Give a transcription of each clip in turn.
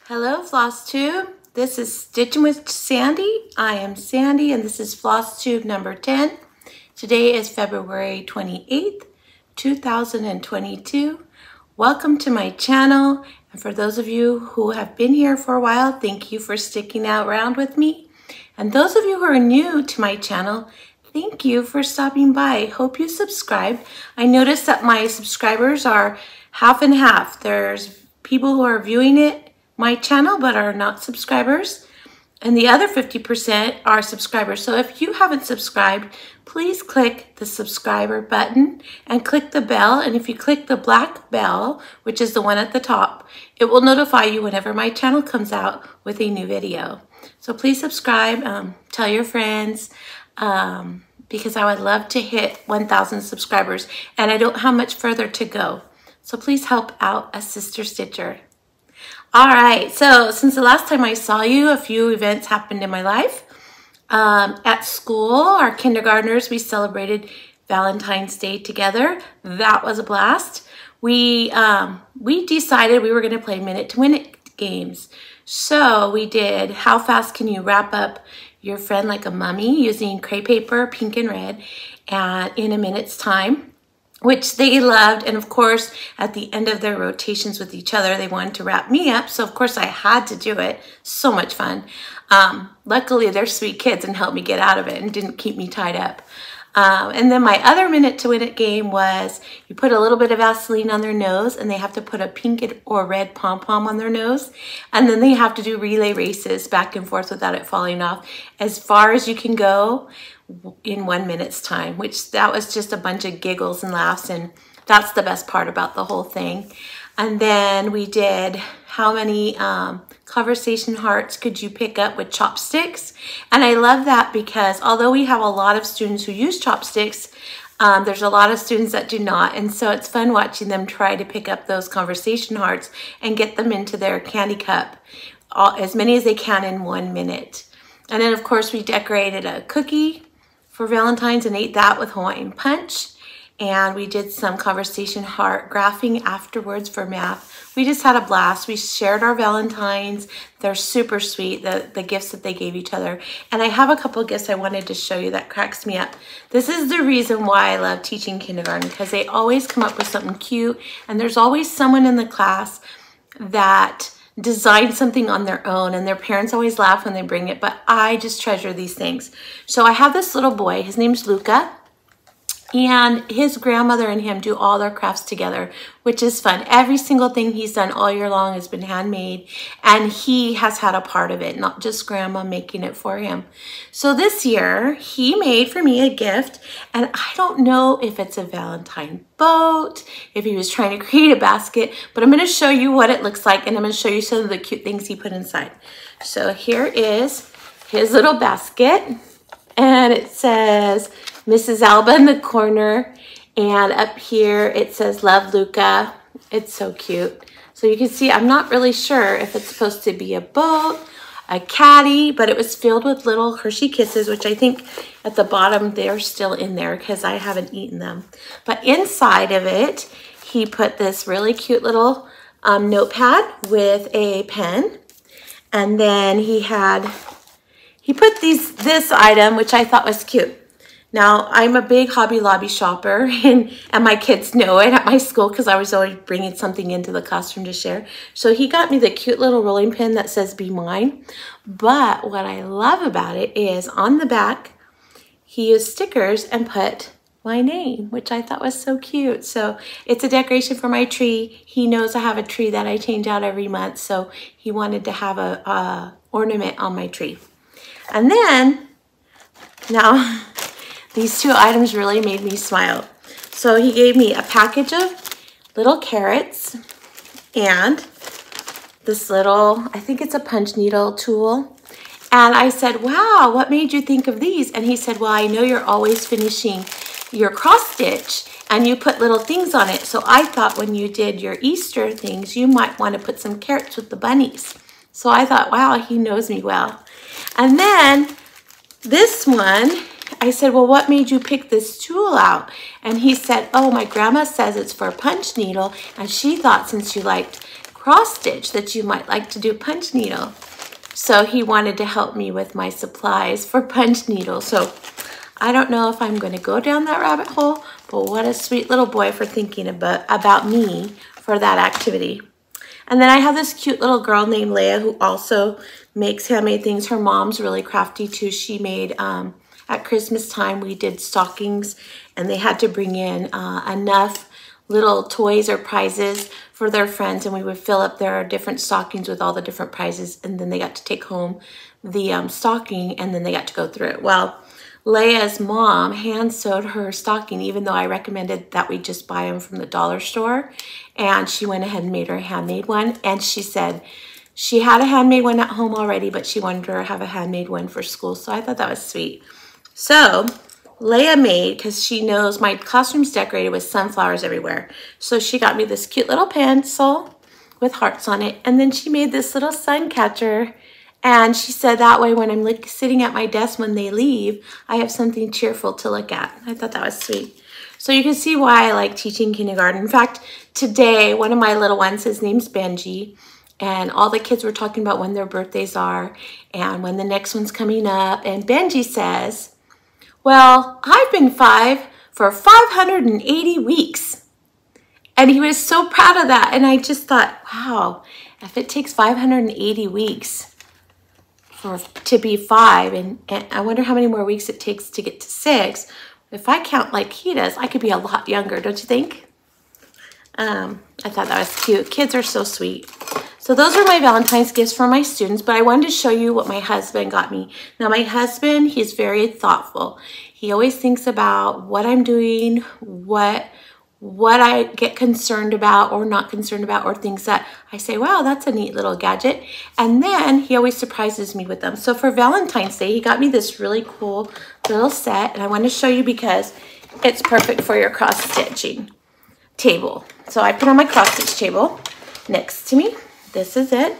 Hello, Flosstube. This is Stitching with Sandy. I am Sandy, and this is Flosstube number 10. Today is February 28th, 2022. Welcome to my channel. And for those of you who have been here for a while, thank you for sticking around with me. And those of you who are new to my channel, thank you for stopping by. Hope you subscribe. I noticed that my subscribers are half and half. There's people who are viewing my channel but are not subscribers, and the other 50% are subscribers. So if you haven't subscribed, please click the subscriber button and click the bell, and if you click the black bell, which is the one at the top, it will notify you whenever my channel comes out with a new video. So please subscribe, tell your friends, because I would love to hit 1,000 subscribers, and I don't have much further to go. So please help out a sister stitcher. All right, so since the last time I saw you, a few events happened in my life. At school, our kindergartners, we celebrated Valentine's Day together. That was a blast. We decided we were going to play minute-to-minute games. So we did how fast can you wrap up your friend like a mummy using crepe paper, pink and red, and in a minute's time, which they loved. And of course, at the end of their rotations with each other, they wanted to wrap me up. So of course I had to do it. So much fun. Luckily, they're sweet kids and helped me get out of it and didn't keep me tied up. And then my other minute-to-minute game was you put a little bit of Vaseline on their nose and they have to put a pink or red pom-pom on their nose. And then they have to do relay races back and forth without it falling off as far as you can go in 1 minute's time, which that was just a bunch of giggles and laughs, and that's the best part about the whole thing. And then we did how many conversation hearts could you pick up with chopsticks. And I love that because although we have a lot of students who use chopsticks, there's a lot of students that do not, and so it's fun watching them try to pick up those conversation hearts and get them into their candy cup, as many as they can in 1 minute. And then of course we decorated a cookie for Valentine's and ate that with Hawaiian punch. And we did some conversation heart graphing afterwards for math. We just had a blast. We shared our Valentines. They're super sweet, the gifts that they gave each other. And I have a couple of gifts I wanted to show you that cracks me up. This is the reason why I love teaching kindergarten, because they always come up with something cute, and there's always someone in the class that design something on their own, and their parents always laugh when they bring it, but I just treasure these things. So I have this little boy, his name's Luca, and his grandmother and him do all their crafts together, which is fun. Every single thing he's done all year long has been handmade, and he has had a part of it, not just grandma making it for him. So this year, he made for me a gift, and I don't know if it's a Valentine boat, if he was trying to create a basket, but I'm gonna show you what it looks like, and I'm gonna show you some of the cute things he put inside. So here is his little basket, and it says Mrs. Alba in the corner, and up here it says Love Luca. It's so cute. So you can see I'm not really sure if it's supposed to be a boat, a caddy, but it was filled with little Hershey Kisses, which I think at the bottom they're still in there because I haven't eaten them. But inside of it, he put this really cute little notepad with a pen, and then he put this item, which I thought was cute. Now, I'm a big Hobby Lobby shopper, and my kids know it at my school because I was always bringing something into the classroom to share. So he got me the cute little rolling pin that says Be Mine. But what I love about it is on the back, he used stickers and put my name, which I thought was so cute. So it's a decoration for my tree. He knows I have a tree that I change out every month, so he wanted to have a ornament on my tree. And then, now, these two items really made me smile. So he gave me a package of little carrots and this little, I think it's a punch needle tool. And I said, wow, what made you think of these? And he said, well, I know you're always finishing your cross stitch and you put little things on it. So I thought when you did your Easter things, you might want to put some carrots with the bunnies. So I thought, wow, he knows me well. And then this one, I said, well, what made you pick this tool out? And he said, oh, my grandma says it's for a punch needle, and she thought since you liked cross stitch that you might like to do punch needle. So he wanted to help me with my supplies for punch needle. So I don't know if I'm going to go down that rabbit hole, but what a sweet little boy for thinking about me for that activity. And then I have this cute little girl named Leia who also makes handmade things. Her mom's really crafty too. She made, at Christmas time, we did stockings, and they had to bring in enough little toys or prizes for their friends, and we would fill up their different stockings with all the different prizes, and then they got to take home the stocking, and then they got to go through it. Well, Leia's mom hand sewed her stocking, even though I recommended that we just buy them from the dollar store, and she went ahead and made her handmade one. And she said she had a handmade one at home already, but she wanted her to have a handmade one for school. So I thought that was sweet. So Leia made, because she knows my classroom's decorated with sunflowers everywhere, so she got me this cute little pencil with hearts on it, and then she made this little sun catcher, and she said that way when I'm sitting at my desk when they leave, I have something cheerful to look at. I thought that was sweet. So you can see why I like teaching kindergarten. In fact, today, one of my little ones, his name's Benji, and all the kids were talking about when their birthdays are and when the next one's coming up, and Benji says, well, I've been 5 for 580 weeks. And he was so proud of that. And I just thought, wow, if it takes 580 weeks to be 5, and I wonder how many more weeks it takes to get to 6. If I count like he does, I could be a lot younger, don't you think? I thought that was cute. Kids are so sweet. So those are my Valentine's gifts for my students, but I wanted to show you what my husband got me. Now my husband, he's very thoughtful. He always thinks about what I'm doing, what I get concerned about or not concerned about, or things that I say, wow, that's a neat little gadget. And then he always surprises me with them. So for Valentine's Day, he got me this really cool little set, and I want to show you because it's perfect for your cross stitching table. So I put on my cross stitch table next to me. This is it.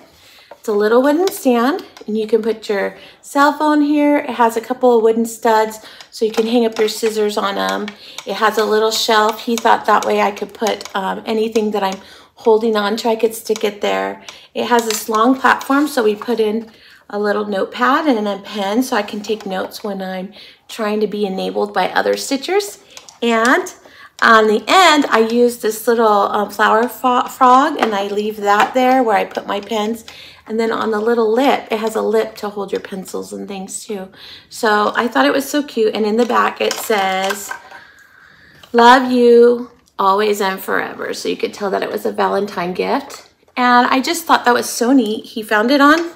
It's a little wooden stand, and you can put your cell phone here. It has a couple of wooden studs so you can hang up your scissors on them. It has a little shelf. He thought that way I could put anything that I'm holding on to, I could stick it there. It has this long platform, so we put in a little notepad and a pen so I can take notes when I'm trying to be enabled by other stitchers. And on the end, I use this little flower frog, and I leave that there where I put my pens. And then on the little lip, it has a lip to hold your pencils and things too. So I thought it was so cute. And in the back, it says, love you always and forever. So you could tell that it was a Valentine gift. And I just thought that was so neat. He found it on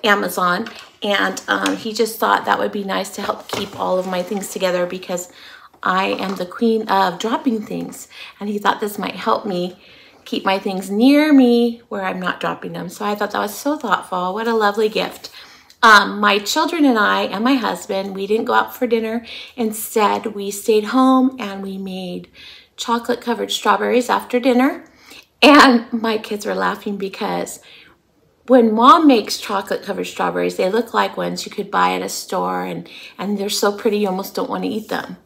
Amazon, and he just thought that would be nice to help keep all of my things together because I am the queen of dropping things, and he thought this might help me keep my things near me where I'm not dropping them. So I thought that was so thoughtful. What a lovely gift. My children and I and my husband, we didn't go out for dinner. Instead, we stayed home and we made chocolate covered strawberries after dinner. And my kids were laughing because when mom makes chocolate covered strawberries, they look like ones you could buy at a store, and they're so pretty you almost don't want to eat them.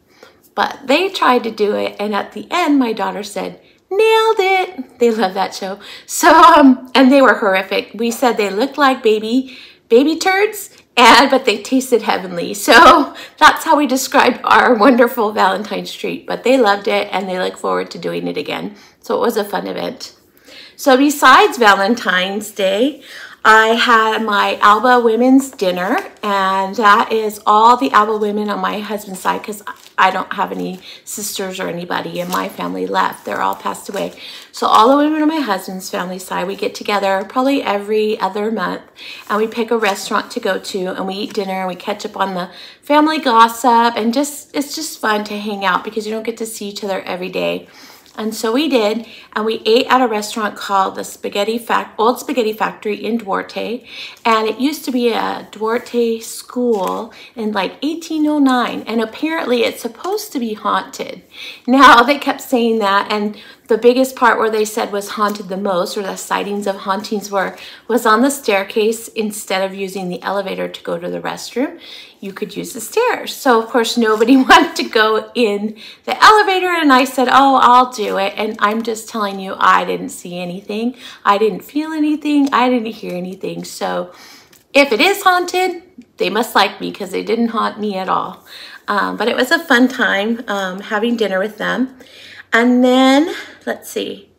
But they tried to do it, and at the end, my daughter said, nailed it. They love that show. So, and they were horrific. We said they looked like baby turds, but they tasted heavenly. So that's how we described our wonderful Valentine's treat. But they loved it, and they look forward to doing it again. So it was a fun event. So besides Valentine's Day, I had my Alba Women's Dinner, and that is all the Alba women on my husband's side because I don't have any sisters or anybody in my family left. They're all passed away. So all the women on my husband's family side, we get together probably every other month, and we pick a restaurant to go to, and we eat dinner, and we catch up on the family gossip, and it's just fun to hang out because you don't get to see each other every day. And so we did, and we ate at a restaurant called the Old Spaghetti Factory in Duarte, and it used to be a Duarte school in like 1809, and apparently it's supposed to be haunted. Now, they kept saying that, and the biggest part where they said was haunted the most, or the sightings of hauntings was on the staircase. Instead of using the elevator to go to the restroom, you could use the stairs. So of course nobody wanted to go in the elevator, and I said, oh, I'll do it. And I'm just telling you, I didn't see anything. I didn't feel anything. I didn't hear anything. So if it is haunted, they must like me, because they didn't haunt me at all. But it was a fun time having dinner with them. And then, let's see,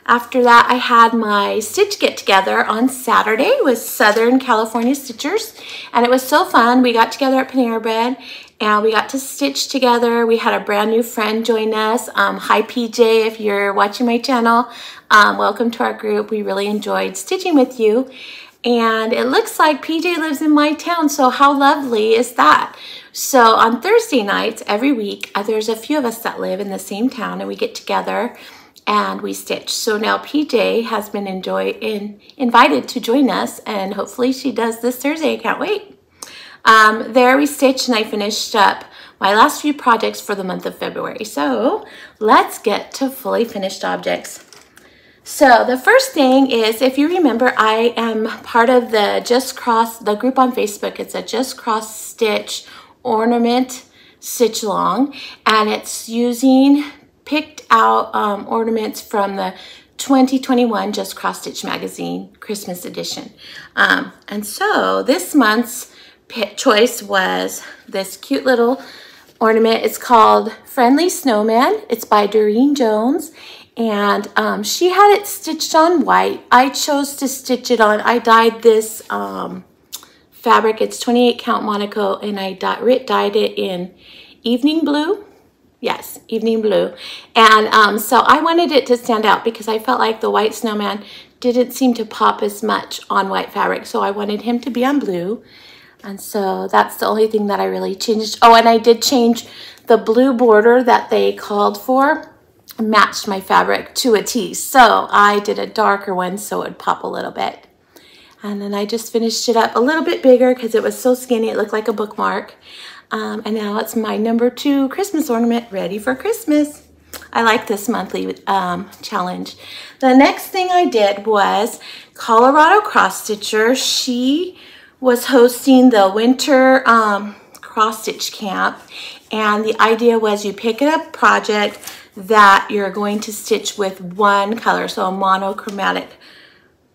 after that, I had my stitch get together on Saturday with Southern California Stitchers. And it was so fun. We got together at Panera Bread and we got to stitch together. We had a brand new friend join us. Hi, PJ, if you're watching my channel. Welcome to our group. We really enjoyed stitching with you. And it looks like PJ lives in my town, so how lovely is that? So on Thursday nights every week, there's a few of us that live in the same town, and we get together and we stitch. So now PJ has been invited to join us, and hopefully she does this Thursday. I can't wait. There we stitched, and I finished up my last few projects for the month of February. So let's get to fully finished objects. So the first thing is, if you remember, I am part of the group on Facebook. It's a Just Cross Stitch ornament stitch along, and it's using picked out ornaments from the 2021 Just Cross Stitch magazine Christmas edition. And so this month's choice was this cute little ornament. It's called Friendly Snowman. It's by Doreen Jones. And she had it stitched on white. I chose to stitch it on, I dyed this fabric. It's 28 count Monaco, and I dyed it in evening blue. Yes, evening blue. And so I wanted it to stand out because I felt like the white snowman didn't seem to pop as much on white fabric. So I wanted him to be on blue. And so that's the only thing that I really changed. Oh, and I did change the blue border that they called for. Matched my fabric to a T. So I did a darker one so it would pop a little bit. And then I just finished it up a little bit bigger because it was so skinny it looked like a bookmark. And now it's my number 2 Christmas ornament ready for Christmas. I like this monthly challenge. The next thing I did was Colorado Cross Stitcher. She was hosting the winter cross stitch camp, and the idea was you pick up a project that you're going to stitch with one color, so a monochromatic,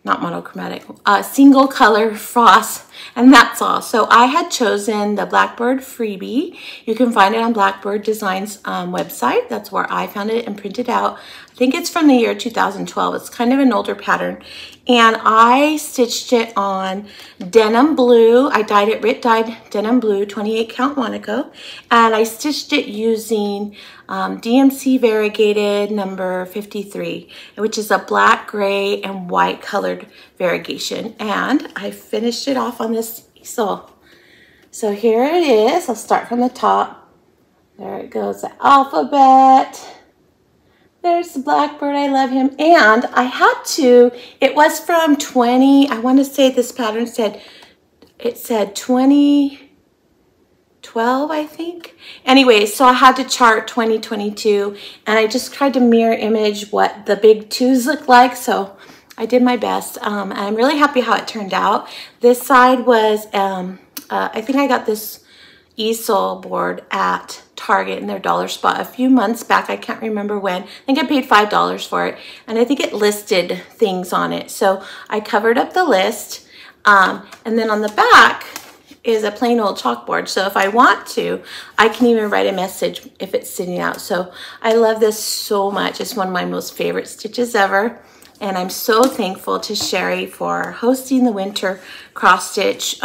not monochromatic, single color frost, and that's all. So I had chosen the Blackboard Freebie. You can find it on Blackboard Designs website. That's where I found it and printed out. I think it's from the year 2012. It's kind of an older pattern. And I stitched it on denim blue. I dyed it, dyed denim blue, 28 count Monaco. And I stitched it using DMC variegated number 53, which is a black, gray, and white colored variegation. And I finished it off on this easel. So here it is. I'll start from the top. There it goes, the alphabet. There's the Blackbird, I love him. And I had to, it was from 20, I want to say this pattern said, it said 2012, I think. Anyway, so I had to chart 2022, and I just tried to mirror image what the big 2s look like. So I did my best. And I'm really happy how it turned out. This side was, I think I got this easel board at Target in their dollar spot a few months back. I can't remember when. I think I paid $5 for it, and I think it listed things on it. So I covered up the list, and then on the back is a plain old chalkboard. So if I want to, I can even write a message if it's sitting out. So I love this so much. It's one of my most favorite stitches ever. And I'm so thankful to Sherry for hosting the winter cross stitch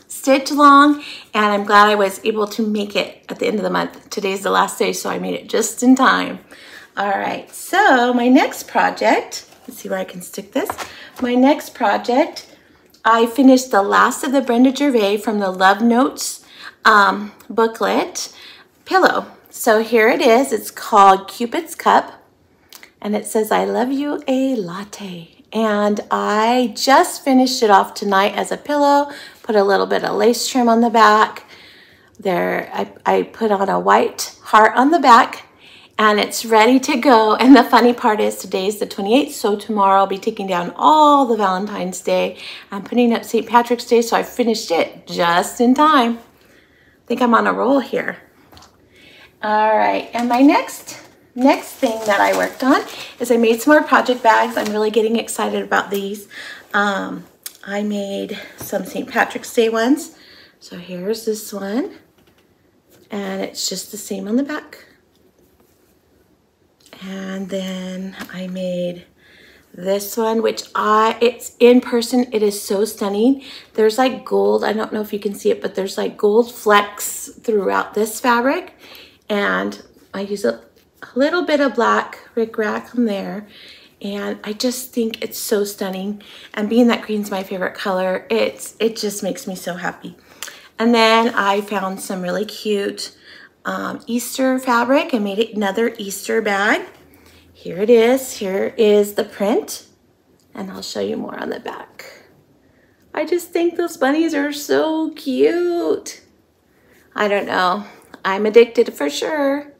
stitch along, and I'm glad I was able to make it at the end of the month. Today's the last day, so I made it just in time. All right, so my next project, let's see where I can stick this. My next project, I finished the last of the Brenda Gervais from the Love Notes booklet pillow. So here it is. It's called Cupid's Cup, and it says, I love you a latte. And I just finished it off tonight as a pillow, put a little bit of lace trim on the back. There, I put on a white heart on the back, and it's ready to go. And the funny part is today's the 28th, so tomorrow I'll be taking down all the Valentine's Day and putting up St. Patrick's Day, so I finished it just in time. I think I'm on a roll here. All right, and my next thing that I worked on is I made some more project bags. I'm really getting excited about these. I made some St. Patrick's Day ones. So here's this one, and it's just the same on the back. And then I made this one, which it's in person. It is so stunning. There's like gold. I don't know if you can see it, but there's like gold flecks throughout this fabric. And I use a little bit of black rickrack on there. And I just think it's so stunning. And being that green's my favorite color, it just makes me so happy. And then I found some really cute Easter fabric and made another Easter bag. Here it is. Here is the print. And I'll show you more on the back. I just think those bunnies are so cute. I don't know. I'm addicted for sure.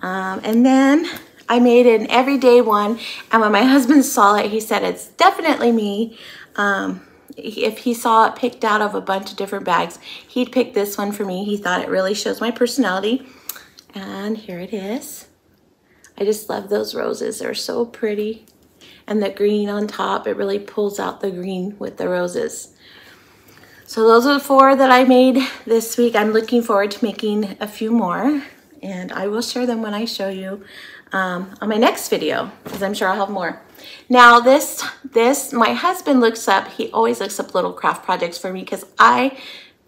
And then I made an everyday one. And when my husband saw it, he said, it's definitely me. If he saw it picked out of a bunch of different bags, he'd pick this one for me. He thought it really shows my personality. And here it is. I just love those roses. They're so pretty. And the green on top, it really pulls out the green with the roses. So those are the 4 that I made this week. I'm looking forward to making a few more, and I will share them when I show you on my next video, because I'm sure I'll have more. Now my husband looks up, he always looks up little craft projects for me, because I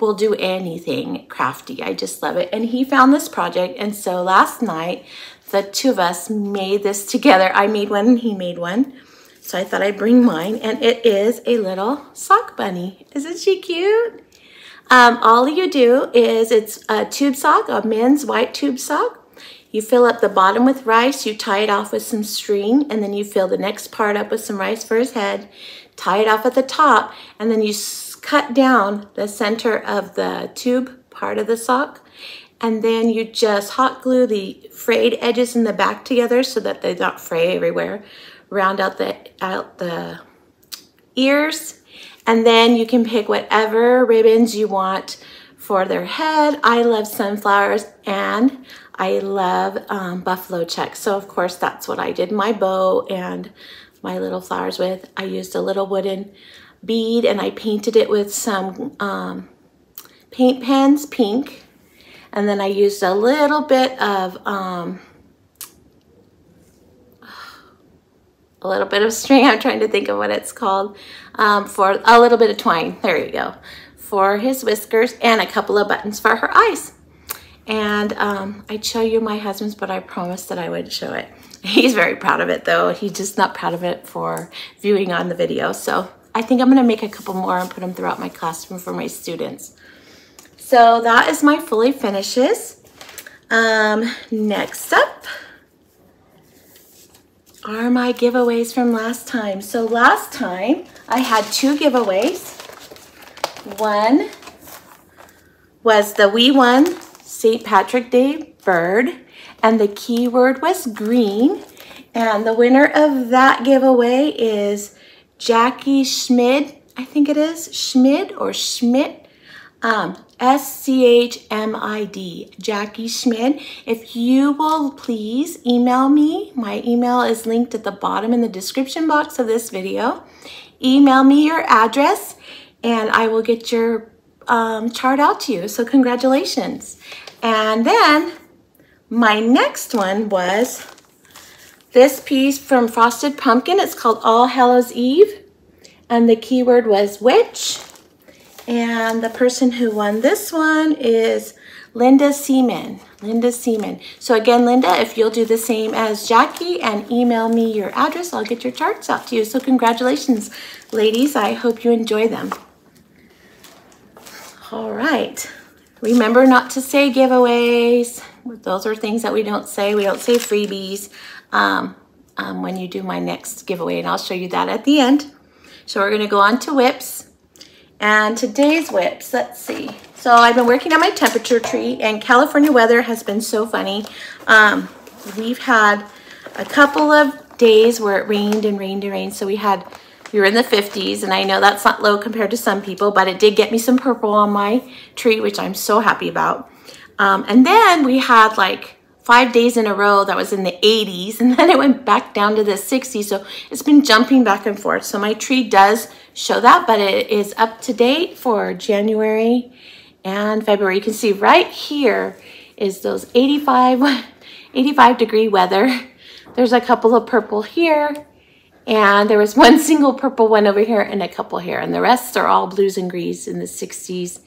will do anything crafty. I just love it. And he found this project, and so last night, the 2 of us made this together. I made one and he made one. So I thought I'd bring mine, and it is a little sock bunny. Isn't she cute? All you do is, it's a tube sock, a men's white tube sock. You fill up the bottom with rice, you tie it off with some string, and then you fill the next part up with some rice for his head, tie it off at the top, and then you cut down the center of the tube part of the sock. And then you just hot glue the frayed edges in the back together so that they don't fray everywhere. Round out the ears, and then you can pick whatever ribbons you want for their head. I love sunflowers, and I love buffalo checks. So of course that's what I did my bow and my little flowers with. I used a little wooden bead, and I painted it with some paint pens, pink. And then I used a little bit of string. I'm trying to think of what it's called, for a little bit of twine. There you go. For his whiskers, and a couple of buttons for her eyes. And I'd show you my husband's, but I promised that I would show it. He's very proud of it though. He's just not proud of it for viewing on the video. So I think I'm gonna make a couple more and put them throughout my classroom for my students. So that is my fully finishes. Next up are my giveaways from last time. So last time I had 2 giveaways. One was the We Won St. Patrick Day bird, and the keyword was green. And the winner of that giveaway is Jackie Schmid. I think it is Schmid or Schmidt. S-C-H-M-I-D, Jackie Schmid. If you will please email me, my email is linked at the bottom in the description box of this video. Email me your address and I will get your chart out to you. So congratulations. And then my next one was this piece from Frosted Pumpkin. It's called All Hallows Eve, and the keyword was witch. And the person who won this one is Linda Seaman. Linda Seaman. So again, Linda, if you'll do the same as Jackie and email me your address, I'll get your charts out to you. So congratulations, ladies. I hope you enjoy them. All right. Remember not to say giveaways. Those are things that we don't say. We don't say freebies when you do my next giveaway, and I'll show you that at the end. So we're going to go on to whips. And today's whips, let's see. So I've been working on my temperature tree, and California weather has been so funny. we've had a couple of days where it rained and rained and rained. So we were in the 50s, and I know that's not low compared to some people, but it did get me some purple on my tree, which I'm so happy about. And then we had like 5 days in a row that was in the 80s, and then it went back down to the 60s. So it's been jumping back and forth. So my tree does show that, but it is up to date for January and February. You can see right here is those 85 degree weather. There's a couple of purple here, and there was one single purple one over here and a couple here, and the rest are all blues and greens in the 60s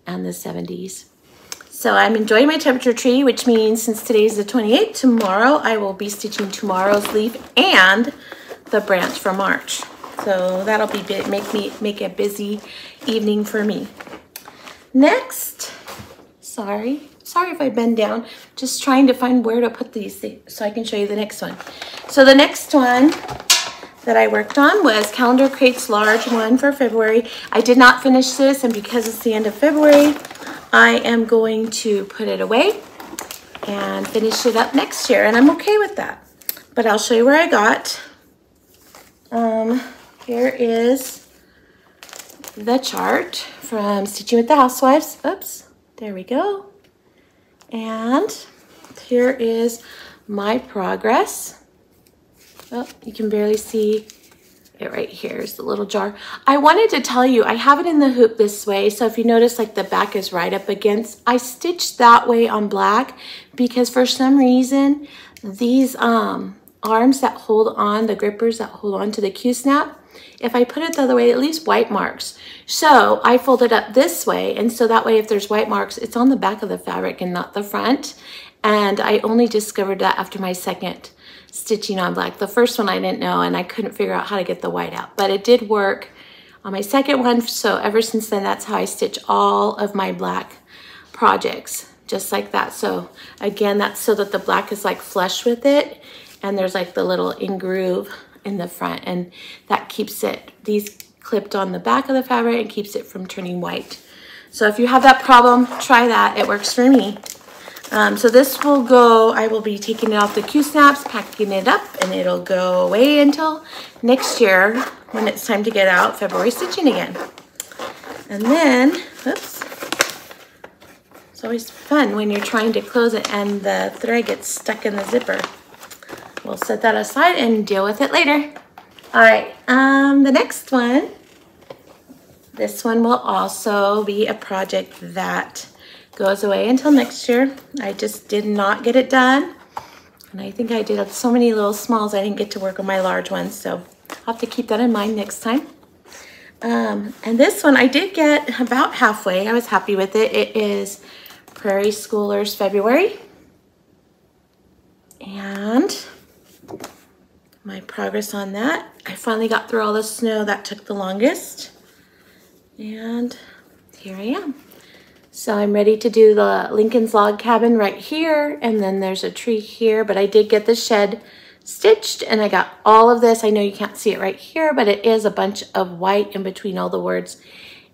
and the 70s. So I'm enjoying my temperature tree, which means since today's the 28th, tomorrow I will be stitching tomorrow's leaf and the branch for March. So that'll be make a busy evening for me. Next, sorry if I bend down, just trying to find where to put these so I can show you the next one. So the next one that I worked on was Calendar Crates Large one for February. I did not finish this, and because it's the end of February, I am going to put it away and finish it up next year, and I'm okay with that. But I'll show you where I got. Here is the chart from Stitching with the Housewives. Oops, there we go. And here is my progress. Oh, you can barely see it right here is the little jar. I wanted to tell you, I have it in the hoop this way. So if you notice, like the back is right up against, I stitched that way on black because for some reason, these arms that hold on, the grippers that hold on to the Q-snap, if I put it the other way, it leaves white marks. So I fold it up this way. And so that way, if there's white marks, it's on the back of the fabric and not the front. And I only discovered that after my second stitching on black. The first one I didn't know, and I couldn't figure out how to get the white out, but it did work on my second one. So ever since then, that's how I stitch all of my black projects, just like that. So again, that's so that the black is like flush with it, and there's like the little in groove in the front, and that keeps it, these clipped on the back of the fabric, and keeps it from turning white. So if you have that problem, try that. It works for me. So this will go, I will be taking it off the Q-snaps, packing it up, and it'll go away until next year when it's time to get out February stitching again. And then, oops, it's always fun when you're trying to close it and the thread gets stuck in the zipper. We'll set that aside and deal with it later. All right, the next one, this one will also be a project that goes away until next year. I just did not get it done. And I think I did so many little smalls, I didn't get to work on my large ones. So I'll have to keep that in mind next time. And this one I did get about halfway. I was happy with it. It is Prairie Schoolers February. And my progress on that. I finally got through all the snow. That took the longest. And here I am. So I'm ready to do the Lincoln's log cabin right here, and then there's a tree here, but I did get the shed stitched, and I got all of this. I know you can't see it right here, but it is a bunch of white in between all the words,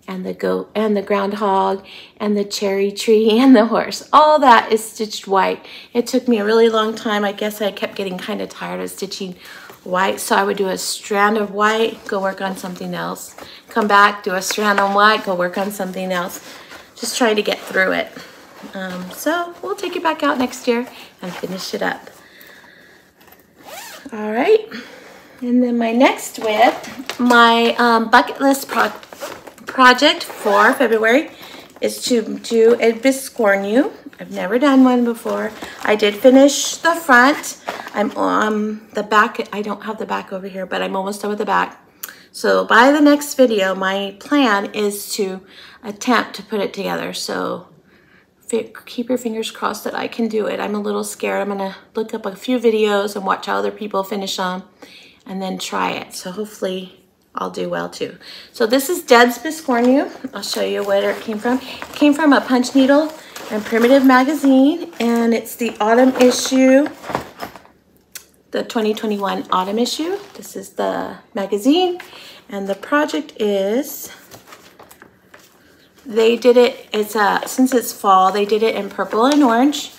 and the goat and the groundhog and the cherry tree and the horse. All that is stitched white. It took me a really long time. I guess I kept getting kind of tired of stitching white, so I would do a strand of white, go work on something else, come back, do a strand on white, go work on something else. Just trying to get through it. So we'll take it back out next year and finish it up. All right. And then my next whip, my bucket list project for February is to do a Biscornu. I've never done one before. I did finish the front. I'm on the back. I don't have the back over here, but I'm almost done with the back. So by the next video, my plan is to attempt to put it together. So keep your fingers crossed that I can do it. I'm a little scared. I'm gonna look up a few videos and watch how other people finish them and then try it. So hopefully I'll do well too. So this is Dead's Biscornu. I'll show you where it came from. It came from a Punch Needle and Primitive magazine, and it's the autumn issue, the 2021 autumn issue. This is the magazine, and the project is, they did it, since it's fall, they did it in purple and orange.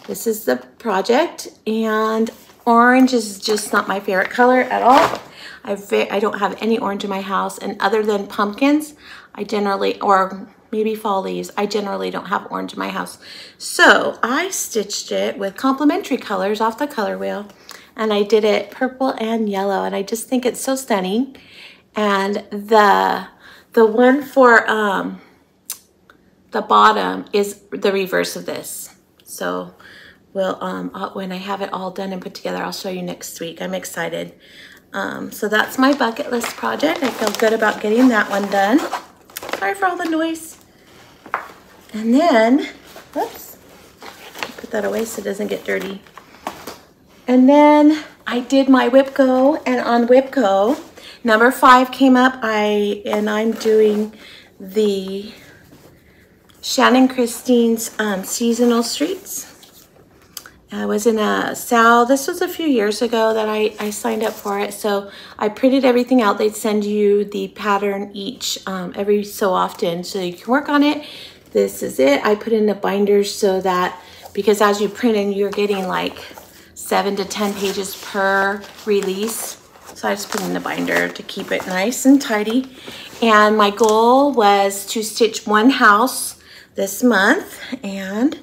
This is the project, and orange is just not my favorite color at all. I don't have any orange in my house, and other than pumpkins, I generally, or maybe fall leaves, I generally don't have orange in my house. So I stitched it with complementary colors off the color wheel, and I did it purple and yellow, and I just think it's so stunning. And the one for the bottom is the reverse of this. So we'll when I have it all done and put together, I'll show you next week. I'm excited. So that's my bucket list project. I feel good about getting that one done. Sorry for all the noise. And then, whoops, put that away so it doesn't get dirty. And then I did my Whip Go, and on Whip Go, number 5 came up. I'm doing the Shannon Christine's seasonal streets. I was in a sale, this was a few years ago that I signed up for it. So I printed everything out. They'd send you the pattern each every so often so you can work on it. This is it. I put in the binders so that, because as you print in, you're getting like 7 to 10 pages per release. So I just put in the binder to keep it nice and tidy. And my goal was to stitch 1 house this month, and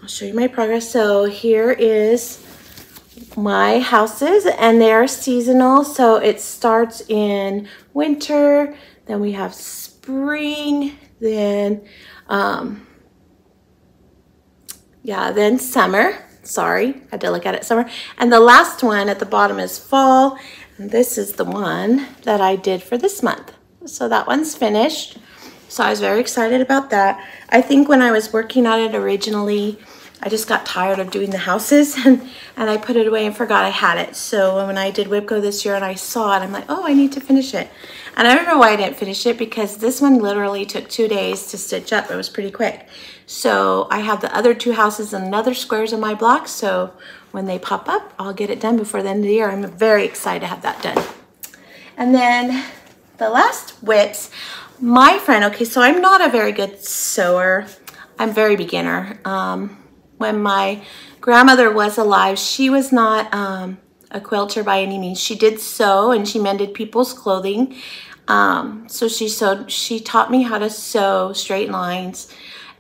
I'll show you my progress. So here is my houses, and they're seasonal. So it starts in winter, then we have spring, then then summer. Sorry, had to look at it, summer. And the last one at the bottom is fall. And this is the one that I did for this month. So that one's finished. So I was very excited about that. I think when I was working on it originally, I just got tired of doing the houses and I put it away and forgot I had it. So when I did Whip Go this year and I saw it, I'm like, oh, I need to finish it. And I don't know why I didn't finish it, because this one literally took 2 days to stitch up. It was pretty quick. So I have the other 2 houses and another squares in my block. So when they pop up, I'll get it done before the end of the year. I'm very excited to have that done. And then the last whips, my friend, okay, so I'm not a very good sewer. I'm very beginner. When my grandmother was alive, she was not a quilter by any means. She did sew and she mended people's clothing. So she taught me how to sew straight lines,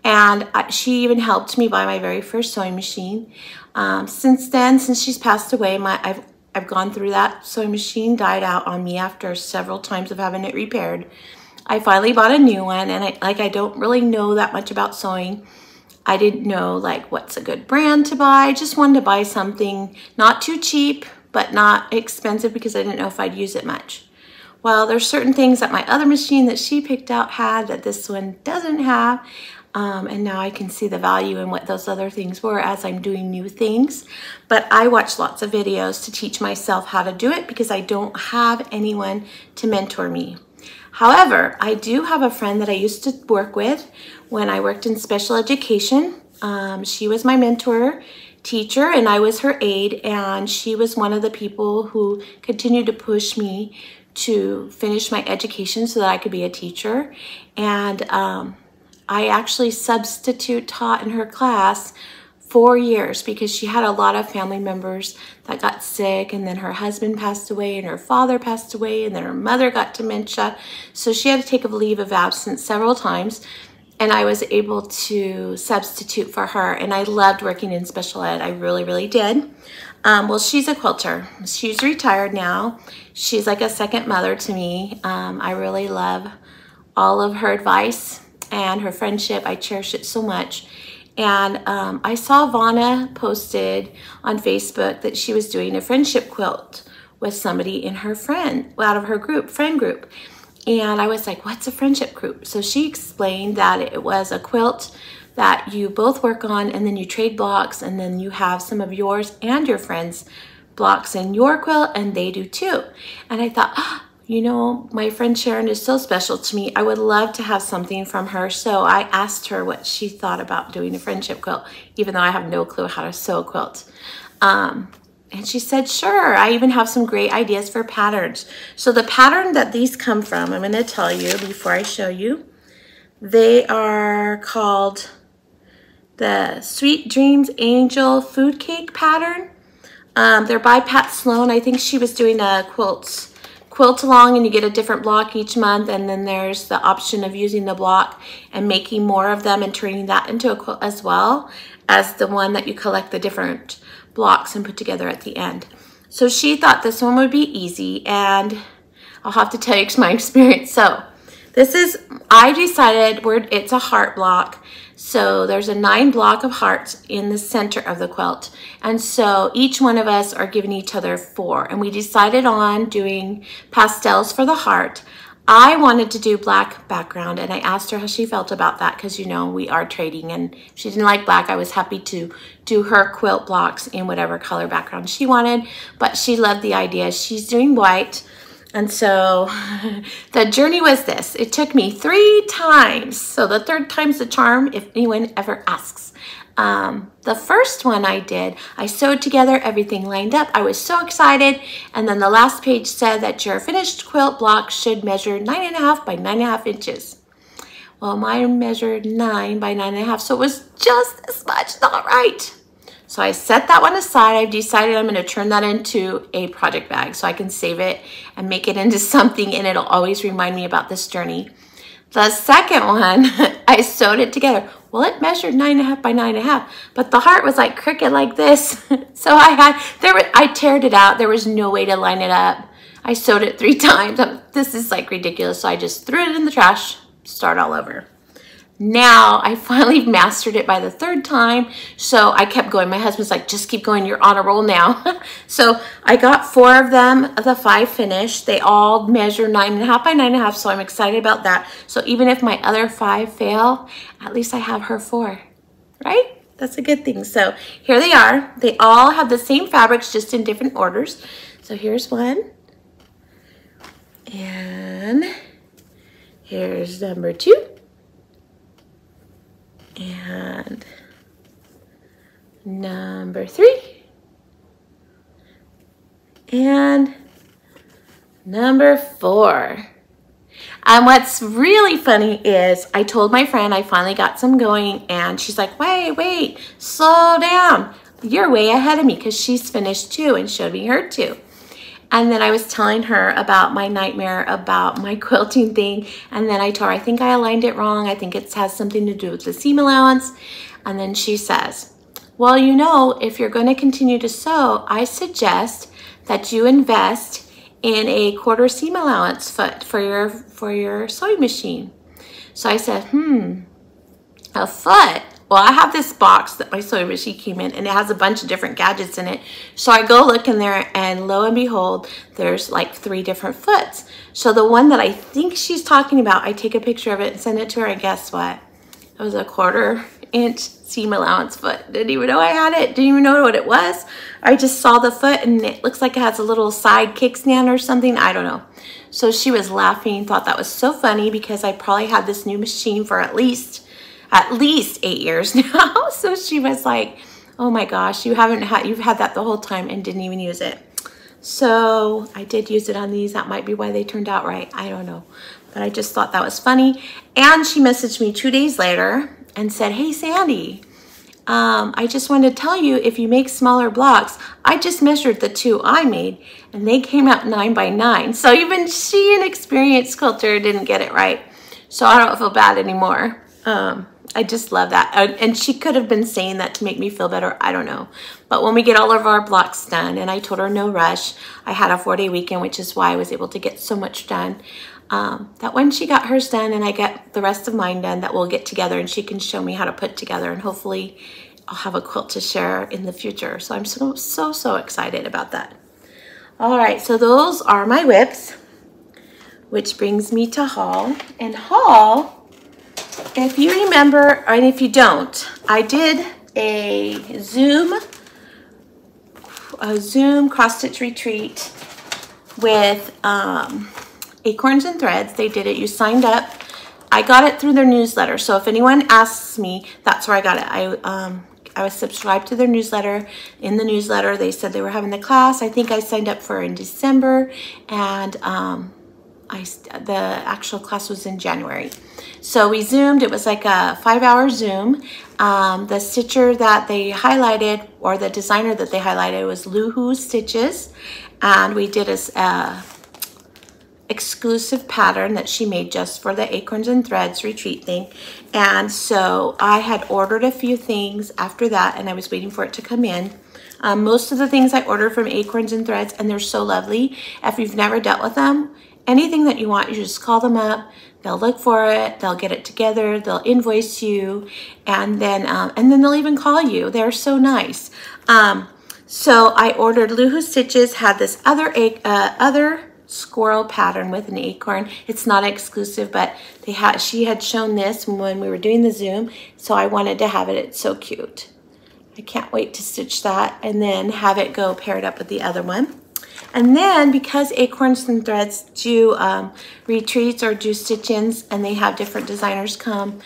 and she even helped me buy my very first sewing machine. Since then, since she's passed away, I've gone through that sewing machine, died out on me after several times of having it repaired. I finally bought a new one, and I don't really know that much about sewing. I didn't know like what's a good brand to buy. I just wanted to buy something not too cheap, but not expensive, because I didn't know if I'd use it much. Well, there's certain things that my other machine that she picked out had that this one doesn't have. And now I can see the value in what those other things were as I'm doing new things. But I watch lots of videos to teach myself how to do it, because I don't have anyone to mentor me. However, I do have a friend that I used to work with when I worked in special education. She was my mentor teacher and I was her aide, and she was one of the people who continued to push me to finish my education so that I could be a teacher. And I actually substitute taught in her class 4 years, because she had a lot of family members that got sick, and then her husband passed away, and her father passed away, and then her mother got dementia. So she had to take a leave of absence several times, and I was able to substitute for her, and I loved working in special ed. I really, really did. Well, she's a quilter. She's retired now. She's like a second mother to me. I really love all of her advice and her friendship. I cherish it so much. And I saw Vanna posted on Facebook that she was doing a friendship quilt with somebody in her out of her friend group. And I was like, what's a friendship group? So she explained that it was a quilt that you both work on, and then you trade blocks, and then you have some of yours and your friends' blocks in your quilt, and they do too. And I thought, you know, my friend Sharon is so special to me. I would love to have something from her. So I asked her what she thought about doing a friendship quilt, even though I have no clue how to sew a quilt. And she said, sure. I even have some great ideas for patterns. So the pattern that these come from, I'm going to tell you before I show you. They are called the Sweet Dreams Angel Food Cake pattern. They're by Pat Sloan. I think she was doing a quilt along, and you get a different block each month, and then there's the option of using the block and making more of them and turning that into a quilt, as well as the one that you collect the different blocks and put together at the end. So she thought this one would be easy, and I'll have to tell you my experience. So this is, I decided it's a heart block. So there's a 9 block of hearts in the center of the quilt. And so each one of us are giving each other 4. And we decided on doing pastels for the heart. I wanted to do black background, and I asked her how she felt about that, because you know we are trading, and if she didn't like black, I was happy to do her quilt blocks in whatever color background she wanted, but she loved the idea. She's doing white. And so the journey was this. It took me 3 times. So the 3rd time's the charm, if anyone ever asks. The first one I did, I sewed together, everything lined up. I was so excited. And then the last page said that your finished quilt block should measure 9.5 by 9.5 inches. Well, mine measured 9 by 9.5, so it was just as much not right. So I set that one aside. I've decided I'm going to turn that into a project bag so I can save it and make it into something, and it'll always remind me about this journey. The second one, I sewed it together. Well, it measured 9.5 by 9.5, but the heart was like crooked like this. So I teared it out. There was no way to line it up. I sewed it 3 times. This is like ridiculous. So I just threw it in the trash, start all over. Now I finally mastered it by the 3rd time, so I kept going. My husband's like, just keep going, you're on a roll now. So I got 4 of them, of the 5 finished. They all measure 9.5 by 9.5, so I'm excited about that. So even if my other 5 fail, at least I have her 4, right? That's a good thing. So here they are. They all have the same fabrics, just in different orders. So here's one, and here's number 2. And number 3, and number 4. And what's really funny is I told my friend I finally got some going, and she's like, wait, slow down. You're way ahead of me, because she's finished 2 and showed me her 2. And then I was telling her about my nightmare about my quilting thing. And then I told her, I think I aligned it wrong. I think it has something to do with the seam allowance. And then she says, well, you know, if you're going to continue to sew, I suggest that you invest in a 1/4 seam allowance foot for your sewing machine. So I said, a foot? Well, I have this box that my sewing machine came in, and it has a bunch of different gadgets in it. So I go look in there, and lo and behold, there's like 3 different foots. So the one that I think she's talking about, I take a picture of it and send it to her, and guess what? It was a 1/4 inch seam allowance foot. Didn't even know I had it. Didn't even know what it was. I just saw the foot, and it looks like it has a little side kickstand or something. I don't know. So she was laughing, thought that was so funny, because I probably had this new machine for at least 8 years now. So she was like, oh my gosh, you've had that the whole time and didn't even use it. So I did use it on these. That might be why they turned out right. I don't know. But I just thought that was funny. And she messaged me 2 days later and said, hey, Sandy, I just wanted to tell you, if you make smaller blocks, I just measured the 2 I made, and they came out 9 by 9. So even she, an experienced quilter, didn't get it right. So I don't feel bad anymore. I just love that. And she could have been saying that to make me feel better. I don't know. But when we get all of our blocks done, and I told her no rush, I had a 4-day weekend, which is why I was able to get so much done. That when she got hers done and I get the rest of mine done, that we'll get together and she can show me how to put together, and hopefully I'll have a quilt to share in the future. So I'm so excited about that. All right, so those are my whips, which brings me to haul. And haul, if you remember, and if you don't, I did a Zoom cross stitch retreat with Acorns and Threads. They did it. You signed up. I got it through their newsletter. So if anyone asks me, that's where I got it. I was subscribed to their newsletter. In the newsletter, they said they were having the class. I think I signed up for in December, and the actual class was in January. So we Zoomed. It was like a 5-hour Zoom. The stitcher that they highlighted, or the designer that they highlighted, was Luhu Stitches. And we did a exclusive pattern that she made just for the Acorns and Threads retreat thing. And so I had ordered a few things after that, and I was waiting for it to come in. Most of the things I ordered from Acorns and Threads, and they're so lovely. If you've never dealt with them, anything that you want, you just call them up. They'll look for it. They'll get it together. They'll invoice you, and then they'll even call you. They're so nice. So I ordered Luhu Stitches. Had this other squirrel pattern with an acorn. It's not exclusive, but she had shown this when we were doing the Zoom, so I wanted to have it. It's so cute. I can't wait to stitch that and then have it go paired up with the other one. And then because Acorns and Threads do retreats or do stitch-ins, and they have different designers come,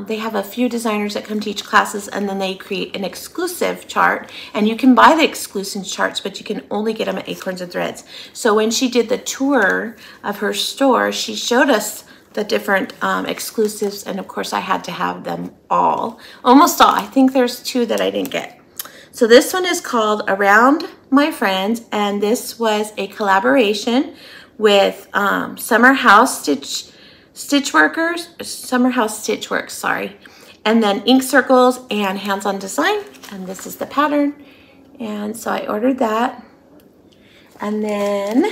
they have a few designers that come teach classes, and then they create an exclusive chart. And you can buy the exclusive charts, but you can only get them at Acorns and Threads. So when she did the tour of her store, she showed us the different exclusives, and of course I had to have them all, almost all. I think there's 2 that I didn't get. So this one is called Around My Friends, and this was a collaboration with Summer House Stitchworks, sorry, and then Ink Circles and Hands-On Design, and this is the pattern. And so I ordered that. And then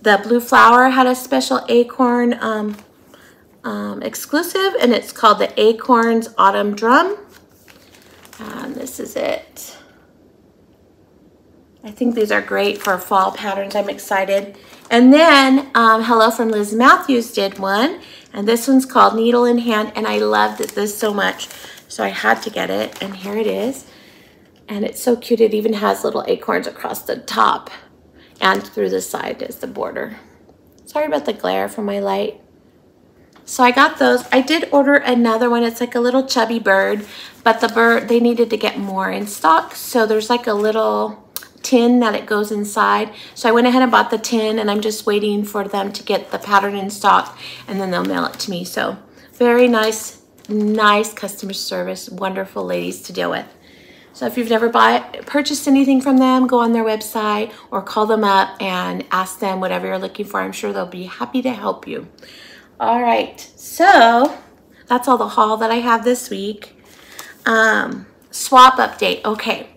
the Blue Flower had a special acorn exclusive, and it's called the Acorns Autumn Drum. And this is it. I think these are great for fall patterns. I'm excited. And then Hello from Liz Matthews did one, and this one's called Needle in Hand, and I loved this so much, so I had to get it, and here it is. And it's so cute. It even has little acorns across the top and through the side is the border. Sorry about the glare from my light. So I got those. I did order another one. It's like a little chubby bird, but the bird, they needed to get more in stock. So there's like a little tin that it goes inside. So I went ahead and bought the tin, and I'm just waiting for them to get the pattern in stock, and then they'll mail it to me. So very nice customer service, wonderful ladies to deal with. So if you've never purchased anything from them, go on their website or call them up and ask them whatever you're looking for. I'm sure they'll be happy to help you. All right, so that's all the haul that I have this week. Swap update. Okay,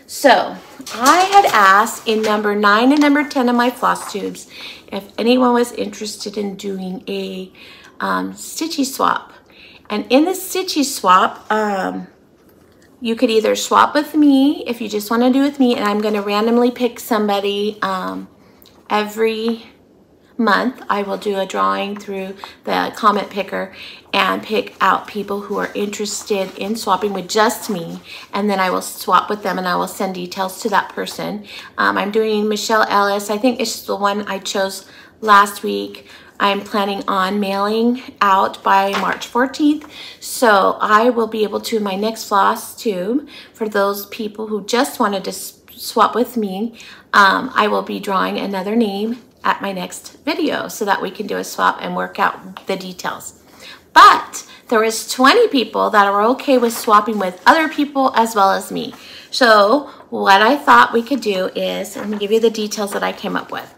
so I had asked in number 9 and number 10 of my Flosstubes if anyone was interested in doing a stitchy swap. And in the stitchy swap, you could either swap with me if you just want to do with me, and I'm going to randomly pick somebody every month. I will do a drawing through the comment picker and pick out people who are interested in swapping with just me, and then I will swap with them and I will send details to that person. I'm doing Michelle Ellis. I think it's the one I chose last week. I'm planning on mailing out by March 14th. So I will be able to, in my next Flosstube, for those people who just wanted to swap with me, I will be drawing another name at my next video so that we can do a swap and work out the details. But there was 20 people that are okay with swapping with other people as well as me. So what I thought we could do is, I'm gonna give you the details that I came up with.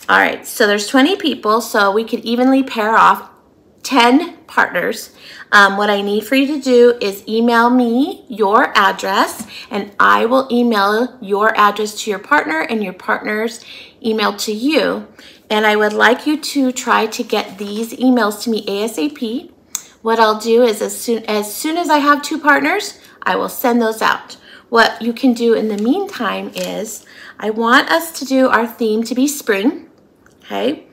All right, so there's 20 people, so we could evenly pair off 10 partners. What I need for you to do is email me your address, and I will email your address to your partner and your partner's email to you. And I would like you to try to get these emails to me ASAP. What I'll do is as soon as I have 2 partners, I will send those out. What you can do in the meantime is, I want us to do our theme to be spring, okay?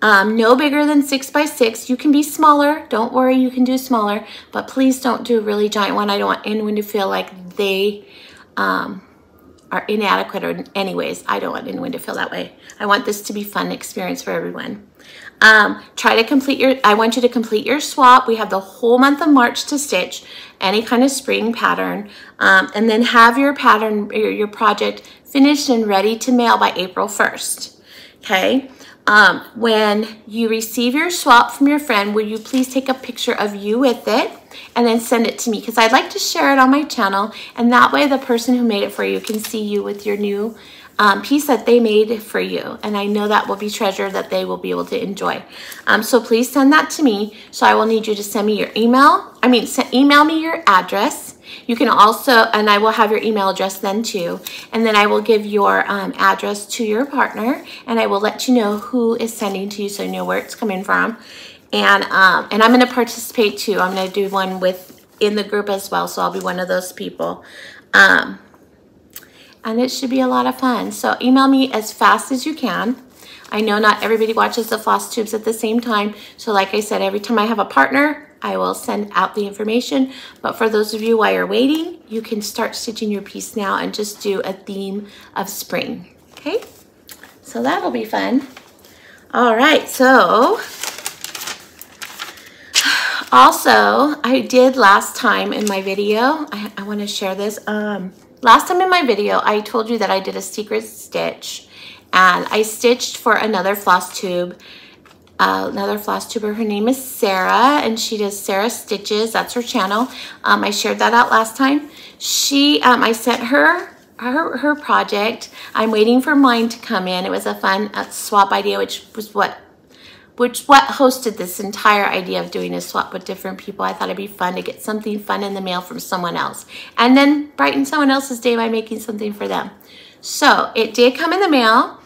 No bigger than 6 by 6. You can be smaller. Don't worry, you can do smaller, but please don't do a really giant one. I don't want anyone to feel like they are inadequate, or anyways, I don't want anyone to feel that way. I want this to be a fun experience for everyone. Try to complete I want you to complete your swap. We have the whole month of March to stitch any kind of spring pattern, and then have your pattern, your project finished and ready to mail by April 1st, okay? when you receive your swap from your friend, will you please take a picture of you with it and then send it to me, because I'd like to share it on my channel, and that way the person who made it for you can see you with your new piece that they made for you, and I know that will be treasure that they will be able to enjoy. So please send that to me. So I will need you to send me your email. Email me your address. You can also, and I will have your email address then too, and then I will give your address to your partner, and I will let you know who is sending to you, so you know where it's coming from. And I'm going to participate too. I'm going to do one in the group as well, so I'll be one of those people. And it should be a lot of fun. So email me as fast as you can. I know not everybody watches the Flosstubes at the same time, so like I said, every time I have a partner, I will send out the information. But for those of you while you're waiting, you can start stitching your piece now and just do a theme of spring. Okay, so that'll be fun. All right, so also I did last time in my video, I want to share this. Last time in my video, I told you that I did a secret stitch, and I stitched for another Flosstube. Another Flosstuber, her name is Sarah, and she does Sarah Stitches. That's her channel. I shared that out last time. I sent her project. I'm waiting for mine to come in. It was a fun swap idea, which what hosted this entire idea of doing a swap with different people. I thought it'd be fun to get something fun in the mail from someone else, and then brighten someone else's day by making something for them. So it did come in the mail.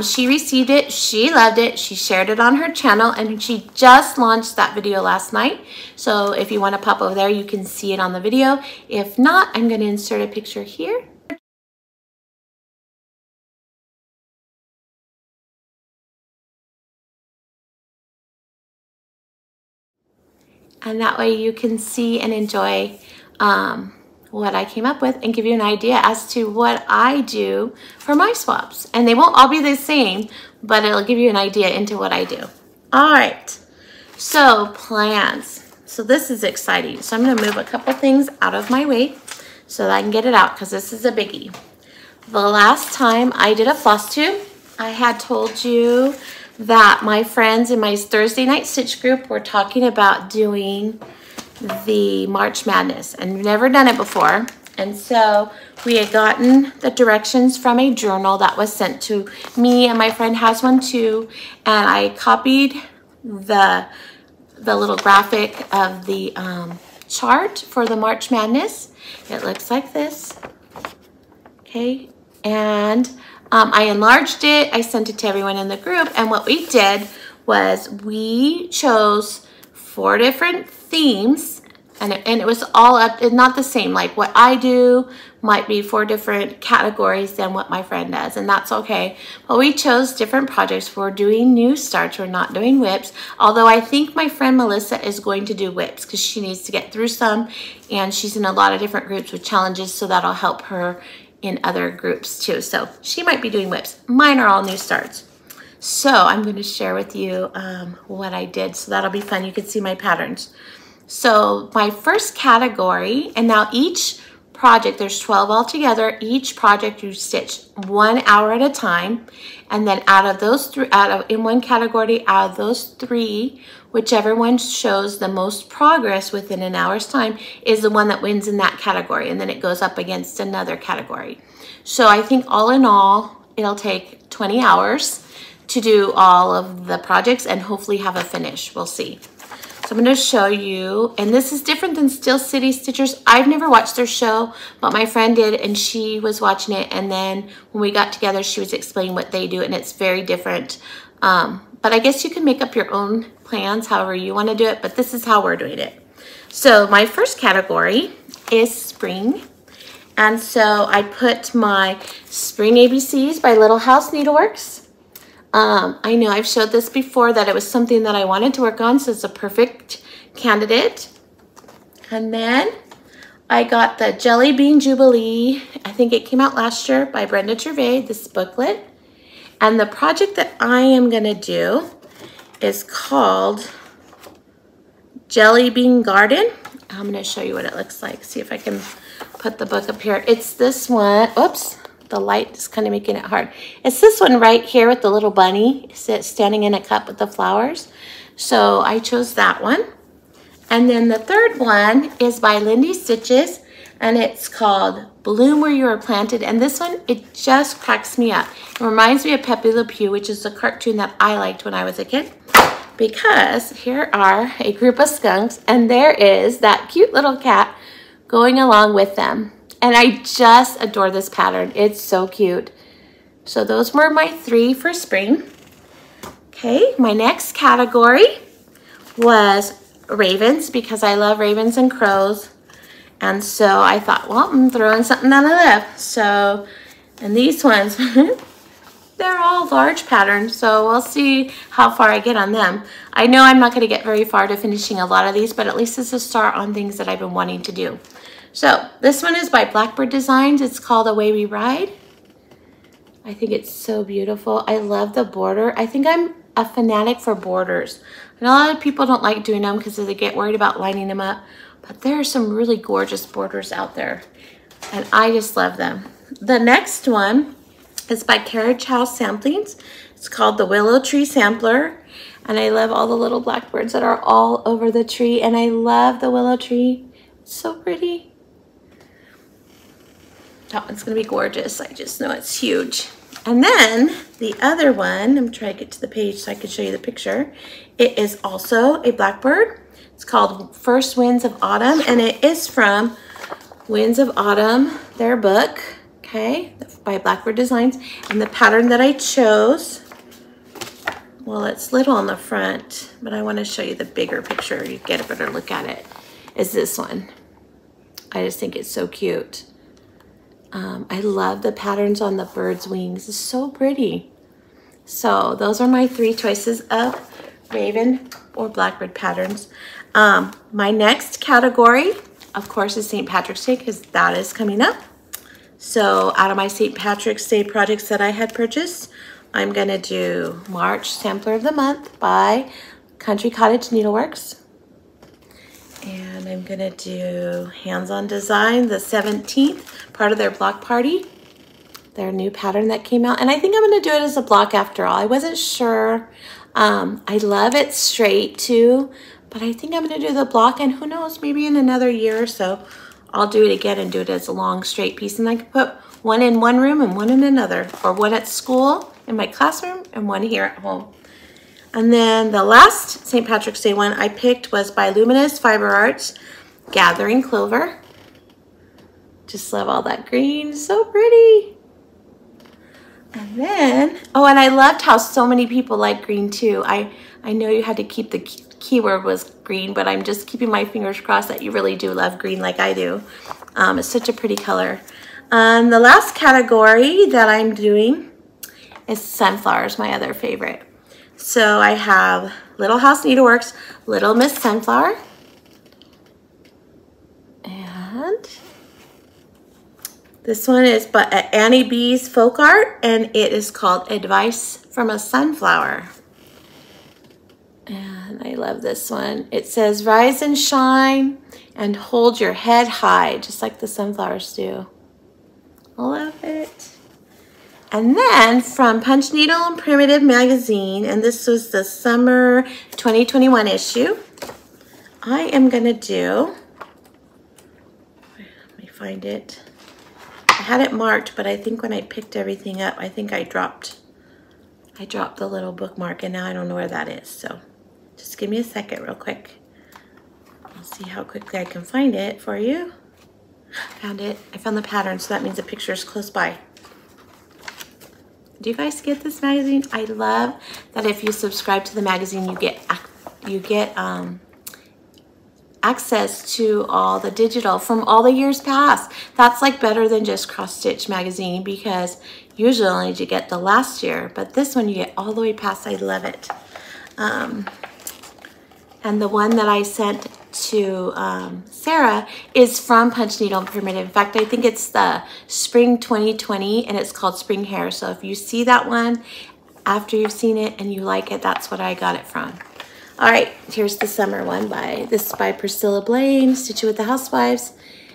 She received it, she loved it, she shared it on her channel, and she just launched that video last night. So if you want to pop over there, you can see it on the video. If not, I'm going to insert a picture here. And that way you can see and enjoy what I came up with, and give you an idea as to what I do for my swaps. And they won't all be the same, but it'll give you an idea into what I do. All right, so plans. So this is exciting. So I'm gonna move a couple things out of my way so that I can get it out, because this is a biggie. The last time I did a Flosstube, I had told you that my friends in my Thursday night stitch group were talking about doing the March Madness, and we've never done it before. And so we had gotten the directions from a journal that was sent to me, and my friend has one too, and I copied the little graphic of the chart for the March Madness. It looks like this, okay, and I enlarged it. I sent it to everyone in the group, and what we did was we chose 4 different themes, and it was all up, not the same. Like what I do might be 4 different categories than what my friend does, and that's okay. But we chose different projects. We're doing new starts, we're not doing whips, although I think my friend Melissa is going to do whips because she needs to get through some, and she's in a lot of different groups with challenges, so that'll help her in other groups too. So she might be doing whips. Mine are all new starts. So I'm going to share with you what I did. So that'll be fun. You can see my patterns. So my first category, and now each project, there's 12 altogether. Each project you stitch 1 hour at a time. And then out of those 3, in one category, out of those 3, whichever one shows the most progress within an hour's time is the one that wins in that category. And then it goes up against another category. So I think all in all, it'll take 20 hours to do all of the projects and hopefully have a finish. We'll see. So I'm going to show you, and this is different than Steel City Stitchers. I've never watched their show, but my friend did, and she was watching it, and then when we got together, she was explaining what they do, and it's very different. But I guess you can make up your own plans however you want to do it, but this is how we're doing it. So my first category is spring. And so I put my Spring ABCs by Little House Needleworks. I know I've showed this before, that it was something that I wanted to work on, so it's a perfect candidate. And then I got the Jelly Bean Jubilee. I think it came out last year by Brenda Gervais, this booklet. And the project that I am going to do is called Jelly Bean Garden. I'm going to show you what it looks like. See if I can put the book up here. It's this one. Oops. the light is kind of making it hard. It's this one right here with the little bunny standing in a cup with the flowers. So I chose that one. And then the third one is by Lindy Stitches, and it's called Bloom Where You Are Planted. And this one, it just cracks me up. It reminds me of Pepe Le Pew, which is a cartoon that I liked when I was a kid, because here are a group of skunks, and there is that cute little cat going along with them. And I just adore this pattern. It's so cute. So those were my 3 for spring. Okay, my next category was ravens, because I love ravens and crows. And so I thought, well, I'm throwing something that I love. So, and these ones, they're all large patterns, so we'll see how far I get on them. I know I'm not going to get very far to finishing a lot of these, but at least it's a start on things that I've been wanting to do. So this one is by Blackboard Designs. It's called Away We Ride. I think it's so beautiful. I love the border. I think I'm a fanatic for borders. And a lot of people don't like doing them because they get worried about lining them up. But there are some really gorgeous borders out there, and I just love them. The next one is by Carriage House Samplings. It's called the Willow Tree Sampler, and I love all the little blackbirds that are all over the tree, and I love the willow tree. It's so pretty. That one's gonna be gorgeous. I just know it's huge. And then the other one, I'm trying to get to the page so I can show you the picture. It is also a blackbird. It's called First Winds of Autumn, and it is from Winds of Autumn, their book, okay, by Blackboard Designs. And the pattern that I chose, well, it's little on the front, but I want to show you the bigger picture. You get a better look at it, is this one. I just think it's so cute. I love the patterns on the bird's wings. It's so pretty. So those are my 3 choices of raven or blackbird patterns. My next category, of course, is St. Patrick's Day, because that is coming up. So out of my St. Patrick's Day projects that I had purchased, I'm gonna do March Sampler of the Month by Country Cottage Needleworks. And I'm gonna do Hands-On Design, the 17th, part of their block party, their new pattern that came out. And I think I'm gonna do it as a block after all. I wasn't sure. I love it straight too, but I think I'm gonna do the block, and who knows, maybe in another year or so, I'll do it again and do it as a long straight piece. And I can put one in one room and one in another, or one at school in my classroom and one here at home. And then the last St. Patrick's Day one I picked was by Luminous Fiber Arts, Gathering Clover. Just love all that green, so pretty. And then, oh, and I loved how so many people like green too. I know you had to keep the keyword was green, but I'm just keeping my fingers crossed that you really do love green like I do. It's such a pretty color. And the last category that I'm doing is sunflowers, my other favorite. So I have Little House Needleworks, Little Miss Sunflower. And this one is by Annie B's Folk Art, and it is called Advice from a Sunflower. And I love this one. It says, rise and shine and hold your head high, just like the sunflowers do. I love it. And then from Punch Needle and Primitive magazine, and this was the summer 2021 issue, I am gonna do, let me find it. I had it marked, but I think when I picked everything up, I think I dropped the little bookmark, and now I don't know where that is. So just give me a second real quick. I'll see how quickly I can find it for you. Found it. I found the pattern, so that means the picture is close by. Do you guys get this magazine? I love that if you subscribe to the magazine, you get access to all the digital from all the years past. That's like better than just Cross Stitch magazine, because usually only you get the last year, but this one you get all the way past. I love it. And the one that I sent to Sarah is from Punch Needle and Primitive. In fact, I think it's the Spring 2020, and it's called Spring Hair. So if you see that one after you've seen it and you like it, that's what I got it from. All right, here's the summer one by Priscilla Blaine, Stitch It with the Housewives.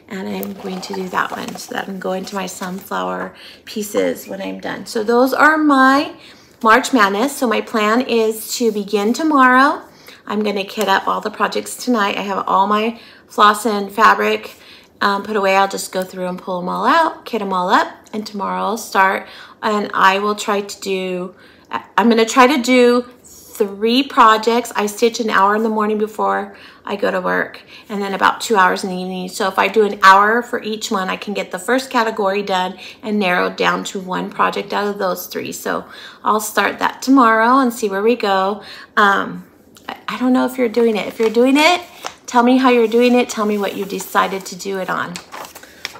and I'm going to do that one so that I can go into my sunflower pieces when I'm done. So those are my March Madness. So my plan is to begin tomorrow. I'm going to kit up all the projects tonight. I have all my floss and fabric put away. I'll just go through and pull them all out, kit them all up, and tomorrow I'll start. And I will try to do, I'm going to try to do 3 projects. I stitch an hour in the morning before I go to work, and then about 2 hours in the evening. So if I do an hour for each one, I can get the first category done and narrowed down to 1 project out of those 3. So I'll start that tomorrow and see where we go. I don't know if you're doing it. If you're doing it, tell me how you're doing it. Tell me what you decided to do it on.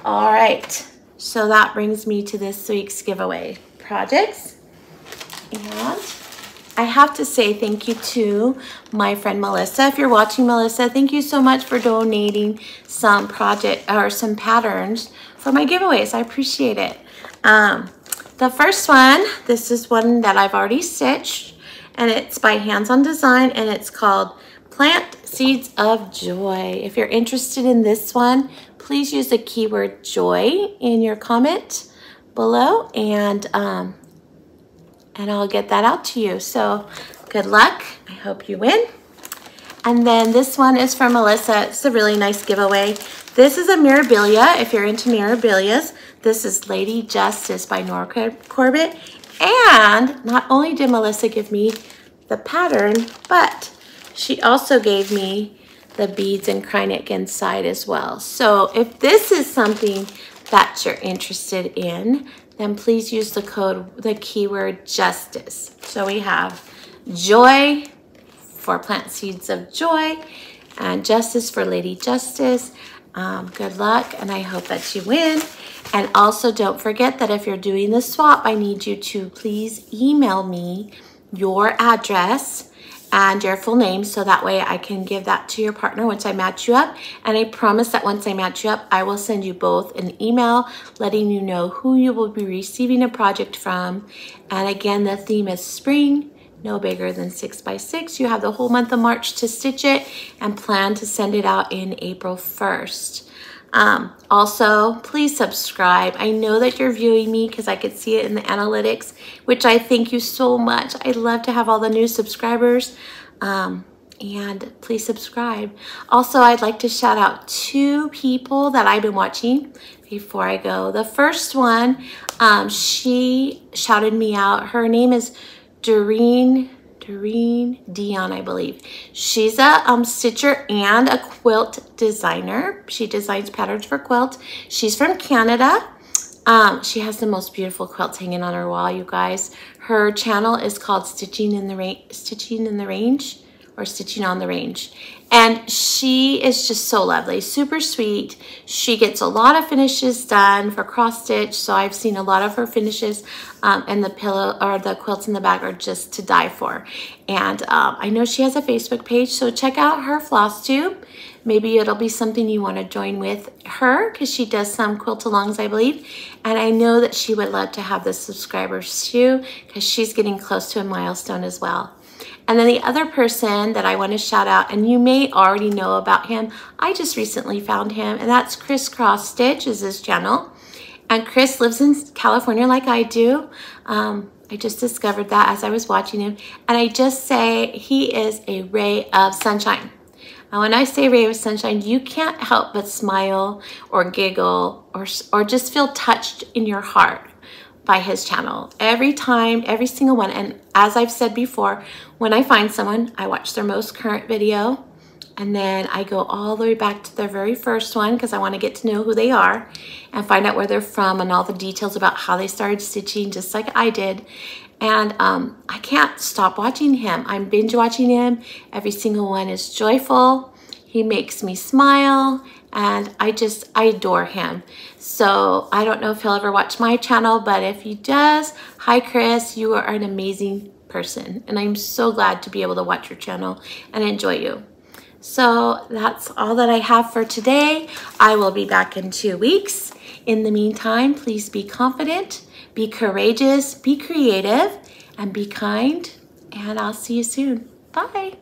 All right, so that brings me to this week's giveaway projects. And I have to say thank you to my friend Melissa. If you're watching, Melissa, thank you so much for donating some project or some patterns for my giveaways. I appreciate it. The first one, this is one that I've already stitched, and it's by Hands On Design, and it's called Plant Seeds of Joy. If you're interested in this one, please use the keyword joy in your comment below, and I'll get that out to you. So good luck. I hope you win. And then this one is from Melissa. It's a really nice giveaway. This is a Mirabilia. If you're into Mirabilias, this is Lady Justice by Nora Corbett. And not only did Melissa give me the pattern, but she also gave me the beads and Krynic inside as well. So if this is something that you're interested in, then please use the keyword justice. So we have joy for Plant Seeds of Joy and justice for Lady Justice. Good luck, and I hope that you win. And also don't forget that if you're doing the swap, I need you to please email me your address and your full name, so that way I can give that to your partner once I match you up. And I promise that once I match you up, I will send you both an email letting you know who you will be receiving a project from. And again, the theme is spring, no bigger than 6 by 6. You have the whole month of March to stitch it and plan to send it out in April 1st. Also, please subscribe. I know that you're viewing me because I could see it in the analytics, which I thank you so much. I'd love to have all the new subscribers, and please subscribe. Also, I'd like to shout out 2 people that I've been watching before I go. The first one, she shouted me out. Her name is Doreen Dion, I believe. She's a stitcher and a quilt designer. She designs patterns for quilts. She's from Canada. She has the most beautiful quilts hanging on her wall, you guys. Her channel is called Stitching on the Range. And she is just so lovely, super sweet. She gets a lot of finishes done for cross stitch, so I've seen a lot of her finishes, and the pillow or the quilts in the back are just to die for. And I know she has a Facebook page, so check out her Flosstube. Maybe it'll be something you want to join with her, because she does some quilt-alongs, I believe. And I know that she would love to have the subscribers too, because she's getting close to a milestone as well. And then the other person that I want to shout out, and you may already know about him, I just recently found him, and that's Crisscross Stitch is his channel. And Chris lives in California like I do. I just discovered that as I was watching him. And I just say he is a ray of sunshine. And when I say ray of sunshine, you can't help but smile or giggle or just feel touched in your heart by his channel every time, every single one. And as I've said before, when I find someone, I watch their most current video, and then I go all the way back to their very first one because I want to get to know who they are and find out where they're from and all the details about how they started stitching, just like I did. And I can't stop watching him. I'm binge watching him. Every single one is joyful. He makes me smile, and I adore him. So I don't know if he'll ever watch my channel, but if he does, hi Chris, you are an amazing person, and I'm so glad to be able to watch your channel and enjoy you. So that's all that I have for today. I will be back in 2 weeks. In the meantime, please be confident, be courageous, be creative, and be kind, and I'll see you soon. Bye.